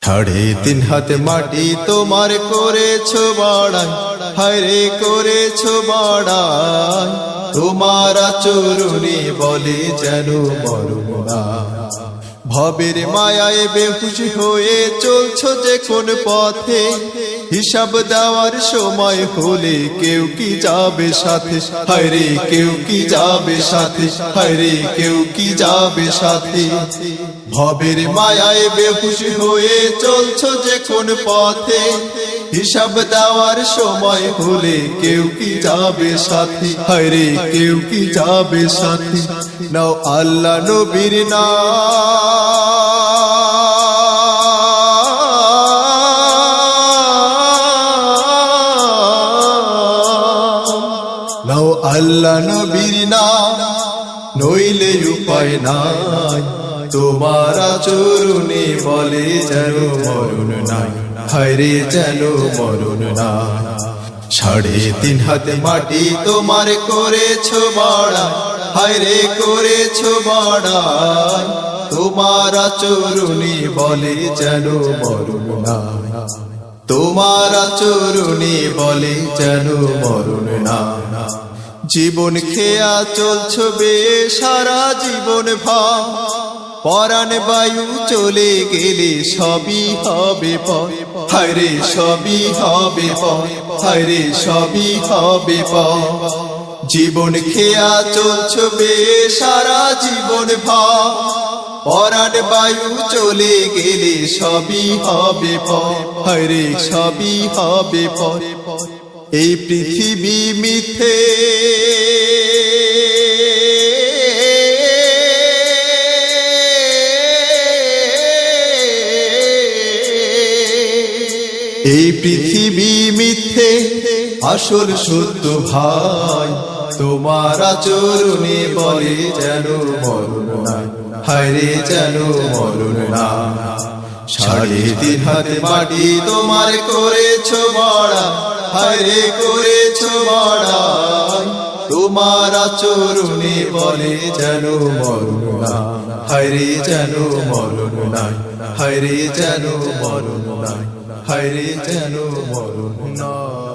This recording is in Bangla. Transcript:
3.5 হাত মাটি তোমার করেছো বড়াই, হায়রে করেছো বড়াই। তোমার আচরণে বলে যেন মরণ না। ভবের মায়ায় বেহুশ হয়ে চলছো যে কোন পথে, হিসাব দেওয়ার সময় হলে কেউ কি যাবে সাথে, হায়রে কেউ কি যাবে সাথে, হায়রে কেউ কি যাবে সাথে। ভবের মায়ায় বেহুশ হয়ে চলছো যে কোন পথে, হিসাব দেওয়ার সময় হলে কেউ কি যাবে সাথে, হায়রে কেউ কি যাবে সাথে। নাও আল্লাহ নবীর নাও আল্লাহ নবীর নাম, নইলে উপায় নাই। তোমার আচরণে বলে যেন মরণ নাই, হায়রে যেন মরণ নাই। 3.5 হাত মাটি তোমার করেছো বড়াই, হায়রে করেছো বড়াই। তোমার আচরণে বলে যেন মরণ নাই, তোমার আচরণে বলে যেন মরণ নাই। জীবন খেয়া চলছো সারা জীবন ভাব, পরাণ বায়ু চলে গেলে সবই হবে পর, হায়রে সবই হবে পর, হায়রে সবই হবে পর। জীবন খেয়া চলছো সারা জীবন ভাব, পরাণ বায়ু চলে গেলে সবই হবে পর, হায়রে সবই হবে পর। এই পৃথিবী মিথ্যে, এই পৃথিবী মিথ্যে, আসল সত্য ভাই। তোমার আচরণে বলে যেন মরণ নাই, হায়রে যেন মরণ নাই। 3.5 হাত মাটি তোমার করেছো বড়াই, হায়রে করেছো বড়াই। তোমার আচরণে বলে যেন মরণ নাই, হায়রে যেন মরণ নাই, হায়রে যেন মরণ নাই, হায়রে যেন মরণ নাই।